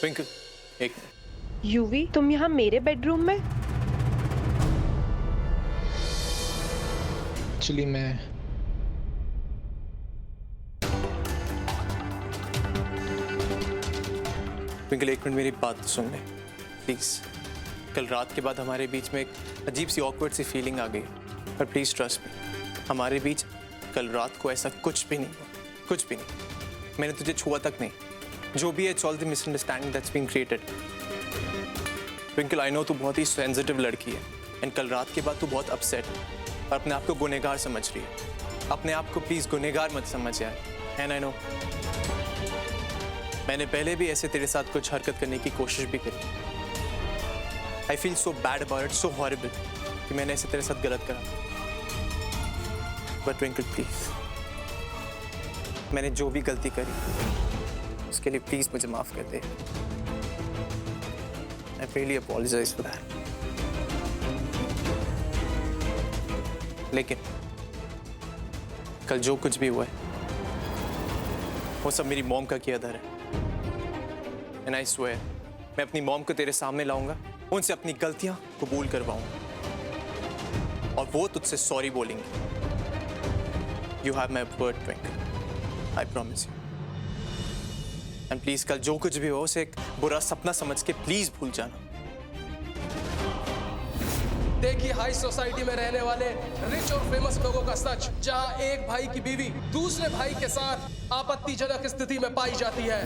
Twinkle, एक UV, तुम यहाँ मेरे बेडरूम में? एक्चुअली मैं ट्विंकल, एक मिनट मेरी बात तो सुन ले प्लीज। कल रात के बाद हमारे बीच में एक अजीब सी ऑकवर्ड सी फीलिंग आ गई, पर प्लीज ट्रस्ट मी, हमारे बीच कल रात को ऐसा कुछ भी नहीं हुआ, कुछ भी नहीं। मैंने तुझे छुआ तक नहीं। जो भी है, it's all the misunderstanding that's being created. Twinkle, I know तू बहुत ही सेंसिटिव लड़की है, एंड कल रात के बाद तू बहुत अपसेट और अपने आप को गुनहगार समझ रही है। अपने आप को प्लीज गुनहगार मत समझ यार। एंड आई नो मैंने पहले भी ऐसे तेरे साथ कुछ हरकत करने की कोशिश भी करी। I feel so bad about it, so horrible कि मैंने ऐसे तेरे साथ गलत करा। बट ट्विंकल प्लीज, मैंने जो भी गलती करी उसके लिए प्लीज मुझे माफ कर दे। I really apologise for that. लेकिन कल जो कुछ भी हुआ है वो सब मेरी मॉम का किया धर है। एंड आई स्वेयर, मैं अपनी मॉम को तेरे सामने लाऊंगा, उनसे अपनी गलतियां कबूल करवाऊंगा और वो तुझसे सॉरी बोलेंगे। You have my word twinkle, I promise you. And please कल जो कुछ भी हो उसे एक बुरा सपना समझ के प्लीज भूल जाना। देखिए हाई सोसाइटी में रहने वाले रिच और फेमस लोगों का सच, जहां एक भाई की बीवी दूसरे भाई के साथ आपत्तिजनक स्थिति में पाई जाती है।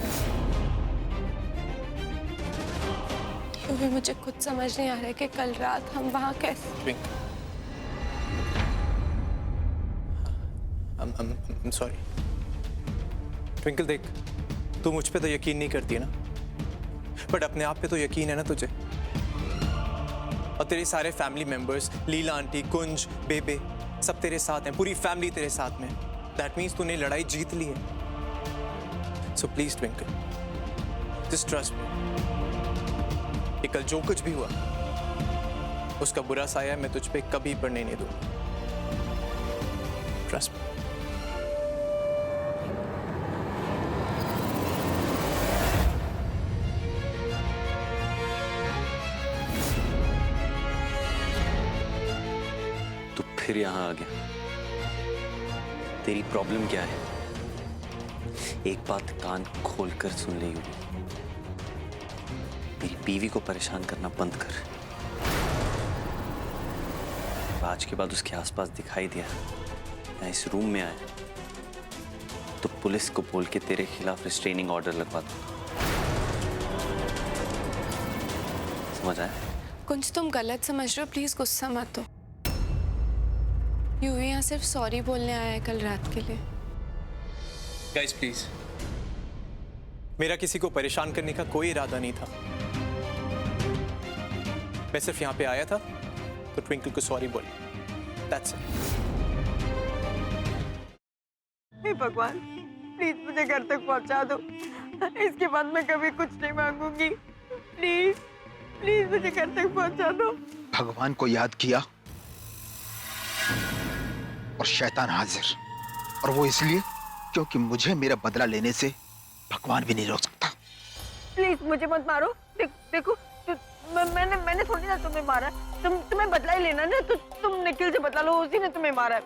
यूवी, मुझे कुछ समझ नहीं आ रहा है कि कल रात हम वहाँ कैसे। I'm sorry. ट्विंकल देख, तू मुझ पे तो यकीन नहीं करती है ना, बट अपने आप पे तो यकीन है ना तुझे। और तेरे सारे फैमिली मेंबर्स, लीला आंटी, कुंज, बेबे, सब तेरे साथ हैं, पूरी फैमिली तेरे साथ में। दैट मीन्स तूने लड़ाई जीत ली है। So please twinkle, just trust me, कि कल जो कुछ भी हुआ उसका बुरा साया मैं तुझ पे कभी पड़ने नहीं दूंगा। Trust me. फिर यहां आ गया। तेरी प्रॉब्लम क्या है? एक बात कान खोलकर सुन ले यूवी, मेरी बीवी को परेशान करना बंद कर। आज के बाद उसके आसपास दिखाई दिया या इस रूम में आया तो पुलिस को बोल के तेरे खिलाफ रिस्ट्रेनिंग ऑर्डर लगवा दूंगा। समझ आया? कुछ तुम गलत समझ रहे हो, प्लीज गुस्सा मत हो। यूवी यहाँ सिर्फ सॉरी बोलने आया है कल रात के लिए। गाइस प्लीज, मेरा किसी को परेशान करने का कोई इरादा नहीं था। मैं सिर्फ यहाँ पे आया था तो ट्विंकल को सॉरी बोली। That's it. हे भगवान, प्लीज मुझे घर तक पहुंचा दो। इसके बाद मैं कभी कुछ नहीं मांगूंगी। प्लीज प्लीज मुझे घर तक पहुंचा दो। भगवान को याद किया और शैतान हाजिर, और वो इसलिए क्योंकि मुझे मेरा बदला लेने से भगवान भी नहीं रोक सकता। प्लीज मुझे मत मारो। देखो मैंने थोड़ी ना तुम्हें मारा। तुम्हें बदला ही लेना ना, तो तुम निखिल से बदला लो, उसी ने तुम्हें मारा है।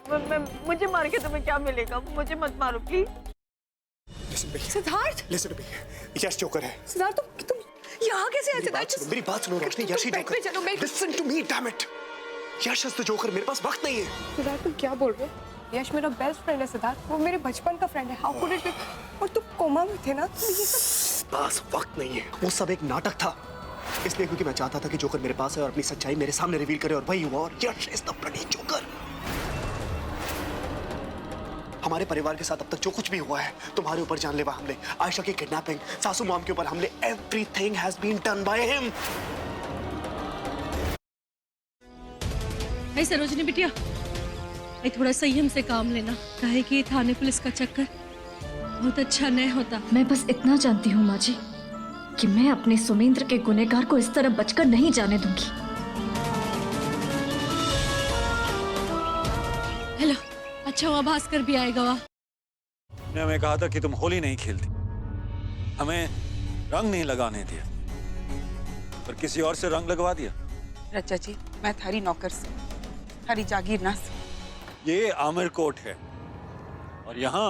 मुझे मार के तुम्हें क्या मिलेगा? मुझे मत मारो please. Siddharth, Listen to me. Yash joker है। सिद्धार्थ तुम यहाँ कैसे आए? मेरी बात सुनो रोशनी, यश ही joker. Listen to me, damn it. Yash is the joker, मेरे पास वक्त नहीं है। सिद्धार्थ तुम क्या बोल रहे हो? यश मेरा बेस्ट फ्रेंड है सिद्धार्थ, वो मेरे बचपन का फ्रेंड है। How could it? और तुम कोमा में थे ना, तो ये सब पास वक्त नहीं है। वो सब एक नाटक था, इसलिए क्योंकि मैं चाहता था कि जोकर मेरे पास है और अपनी सच्चाई मेरे सामने रिवील करे, और वही हुआ। और यश इज द ब्लडी जोकर। हमारे परिवार के साथ अब तक जो कुछ भी हुआ है, तुम्हारे ऊपर जानलेवा हमले, आयशा की किडनैपिंग, सासू मॉम के ऊपर हमले, everything has been done by him. नहीं सरोजनी बिटिया, ये थोड़ा संयम से काम लेना, काहे कि थाने पुलिस का चक्कर बहुत अच्छा नहीं होता। मैं बस इतना जानती हूँ माँ जी कि मैं अपने सुमेंद्र के गुनहगार को इस तरह बचकर नहीं जाने दूंगी। हेलो, अच्छा हुआ भास्कर भी आएगा। वहाँ ने हमें कहा था कि तुम होली नहीं खेलती, हमें रंग नहीं लगाने दिया, पर किसी और से रंग लगवा दिया। रचा जी, मैं थारी नौकर से, थारी जागीर ना से। ये आमिर कोट है और यहाँ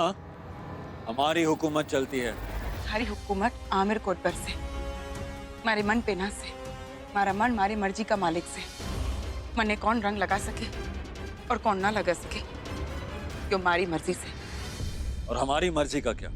हमारी हुकूमत चलती है। थारी हुकूमत आमिर कोट पर से, मारे मन पे ना से। मारा मन मारी मर्जी का मालिक से। मने कौन रंग लगा सके और कौन ना लगा सके, क्यों मारी मर्जी से। और हमारी मर्जी का क्या?